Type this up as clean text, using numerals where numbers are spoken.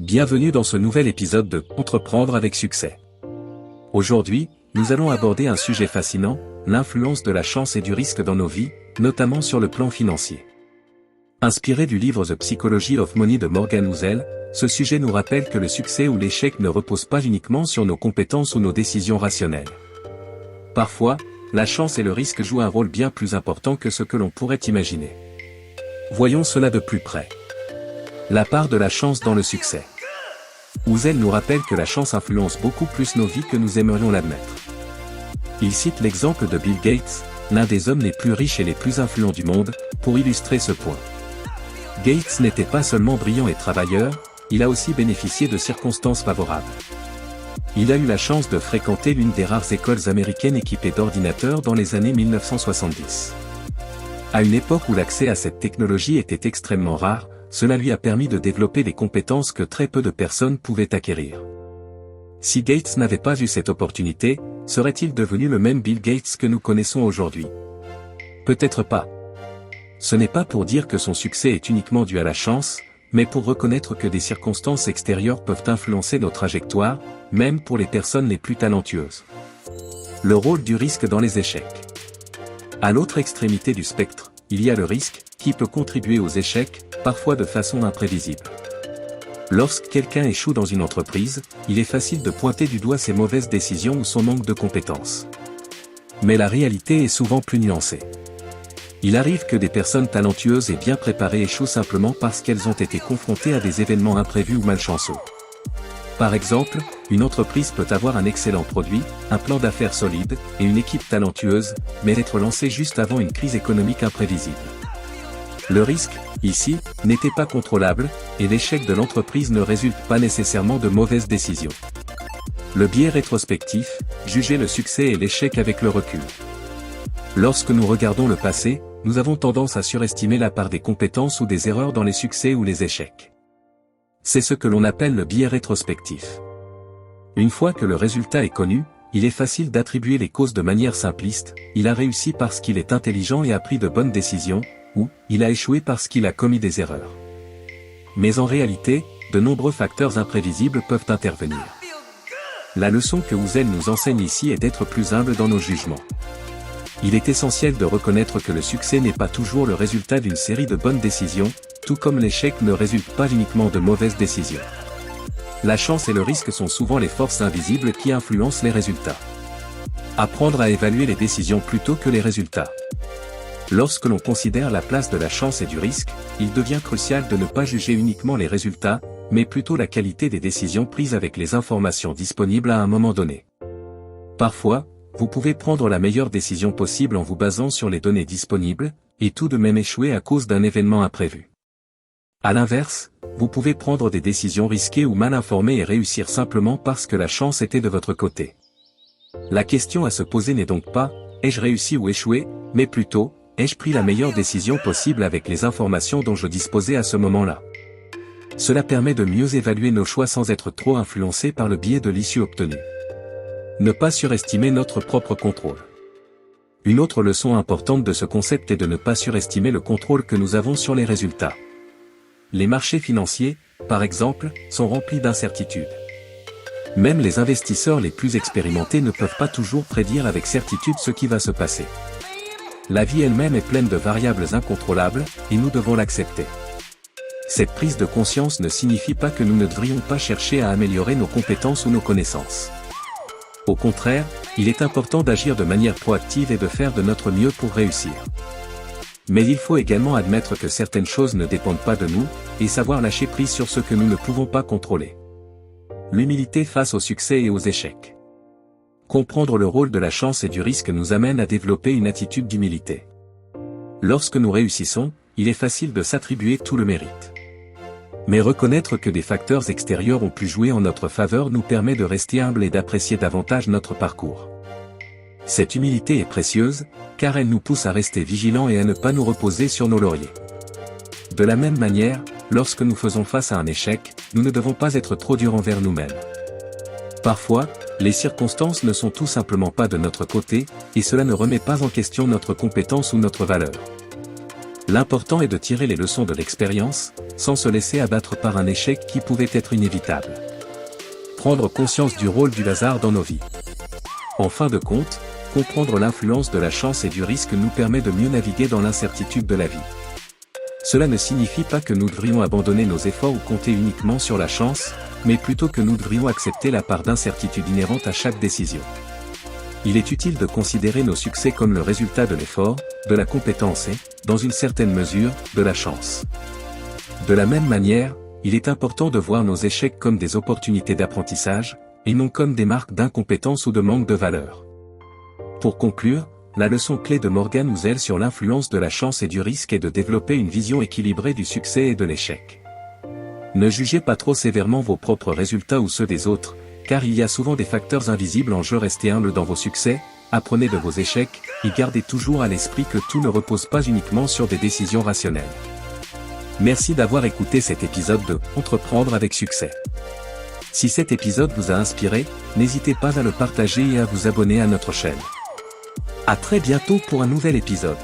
Bienvenue dans ce nouvel épisode de Entreprendre avec succès. Aujourd'hui, nous allons aborder un sujet fascinant, l'influence de la chance et du risque dans nos vies, notamment sur le plan financier. Inspiré du livre The Psychology of Money de Morgan Housel, ce sujet nous rappelle que le succès ou l'échec ne repose pas uniquement sur nos compétences ou nos décisions rationnelles. Parfois, la chance et le risque jouent un rôle bien plus important que ce que l'on pourrait imaginer. Voyons cela de plus près. La part de la chance dans le succès. Housel nous rappelle que la chance influence beaucoup plus nos vies que nous aimerions l'admettre. Il cite l'exemple de Bill Gates, l'un des hommes les plus riches et les plus influents du monde, pour illustrer ce point. Gates n'était pas seulement brillant et travailleur, il a aussi bénéficié de circonstances favorables. Il a eu la chance de fréquenter l'une des rares écoles américaines équipées d'ordinateurs dans les années 1970. À une époque où l'accès à cette technologie était extrêmement rare, cela lui a permis de développer des compétences que très peu de personnes pouvaient acquérir. Si Gates n'avait pas eu cette opportunité, serait-il devenu le même Bill Gates que nous connaissons aujourd'hui? Peut-être pas. Ce n'est pas pour dire que son succès est uniquement dû à la chance, mais pour reconnaître que des circonstances extérieures peuvent influencer nos trajectoires, même pour les personnes les plus talentueuses. Le rôle du risque dans les échecs. À l'autre extrémité du spectre, il y a le risque, qui peut contribuer aux échecs, parfois de façon imprévisible. Lorsque quelqu'un échoue dans une entreprise, il est facile de pointer du doigt ses mauvaises décisions ou son manque de compétences. Mais la réalité est souvent plus nuancée. Il arrive que des personnes talentueuses et bien préparées échouent simplement parce qu'elles ont été confrontées à des événements imprévus ou malchanceux. Par exemple, une entreprise peut avoir un excellent produit, un plan d'affaires solide, et une équipe talentueuse, mais être lancée juste avant une crise économique imprévisible. Le risque, ici, n'était pas contrôlable, et l'échec de l'entreprise ne résulte pas nécessairement de mauvaises décisions. Le biais rétrospectif, juger le succès et l'échec avec le recul. Lorsque nous regardons le passé, nous avons tendance à surestimer la part des compétences ou des erreurs dans les succès ou les échecs. C'est ce que l'on appelle le biais rétrospectif. Une fois que le résultat est connu, il est facile d'attribuer les causes de manière simpliste, il a réussi parce qu'il est intelligent et a pris de bonnes décisions, ou il a échoué parce qu'il a commis des erreurs. Mais en réalité, de nombreux facteurs imprévisibles peuvent intervenir. La leçon que Housel nous enseigne ici est d'être plus humble dans nos jugements. Il est essentiel de reconnaître que le succès n'est pas toujours le résultat d'une série de bonnes décisions, tout comme l'échec ne résulte pas uniquement de mauvaises décisions. La chance et le risque sont souvent les forces invisibles qui influencent les résultats. Apprendre à évaluer les décisions plutôt que les résultats. Lorsque l'on considère la place de la chance et du risque, il devient crucial de ne pas juger uniquement les résultats, mais plutôt la qualité des décisions prises avec les informations disponibles à un moment donné. Parfois, vous pouvez prendre la meilleure décision possible en vous basant sur les données disponibles, et tout de même échouer à cause d'un événement imprévu. À l'inverse, vous pouvez prendre des décisions risquées ou mal informées et réussir simplement parce que la chance était de votre côté. La question à se poser n'est donc pas « ai-je réussi ou échoué ?», mais plutôt « ai-je pris la meilleure décision possible avec les informations dont je disposais à ce moment-là ?» Cela permet de mieux évaluer nos choix sans être trop influencé par le biais de l'issue obtenue. Ne pas surestimer notre propre contrôle. Une autre leçon importante de ce concept est de ne pas surestimer le contrôle que nous avons sur les résultats. Les marchés financiers, par exemple, sont remplis d'incertitudes. Même les investisseurs les plus expérimentés ne peuvent pas toujours prédire avec certitude ce qui va se passer. La vie elle-même est pleine de variables incontrôlables, et nous devons l'accepter. Cette prise de conscience ne signifie pas que nous ne devrions pas chercher à améliorer nos compétences ou nos connaissances. Au contraire, il est important d'agir de manière proactive et de faire de notre mieux pour réussir. Mais il faut également admettre que certaines choses ne dépendent pas de nous, et savoir lâcher prise sur ce que nous ne pouvons pas contrôler. L'humilité face au succès et aux échecs. Comprendre le rôle de la chance et du risque nous amène à développer une attitude d'humilité. Lorsque nous réussissons, il est facile de s'attribuer tout le mérite. Mais reconnaître que des facteurs extérieurs ont pu jouer en notre faveur nous permet de rester humble et d'apprécier davantage notre parcours. Cette humilité est précieuse, car elle nous pousse à rester vigilants et à ne pas nous reposer sur nos lauriers. De la même manière, lorsque nous faisons face à un échec, nous ne devons pas être trop durs envers nous-mêmes. Parfois, les circonstances ne sont tout simplement pas de notre côté, et cela ne remet pas en question notre compétence ou notre valeur. L'important est de tirer les leçons de l'expérience, sans se laisser abattre par un échec qui pouvait être inévitable. Prendre conscience du rôle du hasard dans nos vies. En fin de compte, comprendre l'influence de la chance et du risque nous permet de mieux naviguer dans l'incertitude de la vie. Cela ne signifie pas que nous devrions abandonner nos efforts ou compter uniquement sur la chance, mais plutôt que nous devrions accepter la part d'incertitude inhérente à chaque décision. Il est utile de considérer nos succès comme le résultat de l'effort, de la compétence et, dans une certaine mesure, de la chance. De la même manière, il est important de voir nos échecs comme des opportunités d'apprentissage, et non comme des marques d'incompétence ou de manque de valeur. Pour conclure, la leçon clé de Morgan Housel sur l'influence de la chance et du risque est de développer une vision équilibrée du succès et de l'échec. Ne jugez pas trop sévèrement vos propres résultats ou ceux des autres, car il y a souvent des facteurs invisibles en jeu. Restez humble dans vos succès, apprenez de vos échecs, et gardez toujours à l'esprit que tout ne repose pas uniquement sur des décisions rationnelles. Merci d'avoir écouté cet épisode de Entreprendre avec succès. Si cet épisode vous a inspiré, n'hésitez pas à le partager et à vous abonner à notre chaîne. À très bientôt pour un nouvel épisode.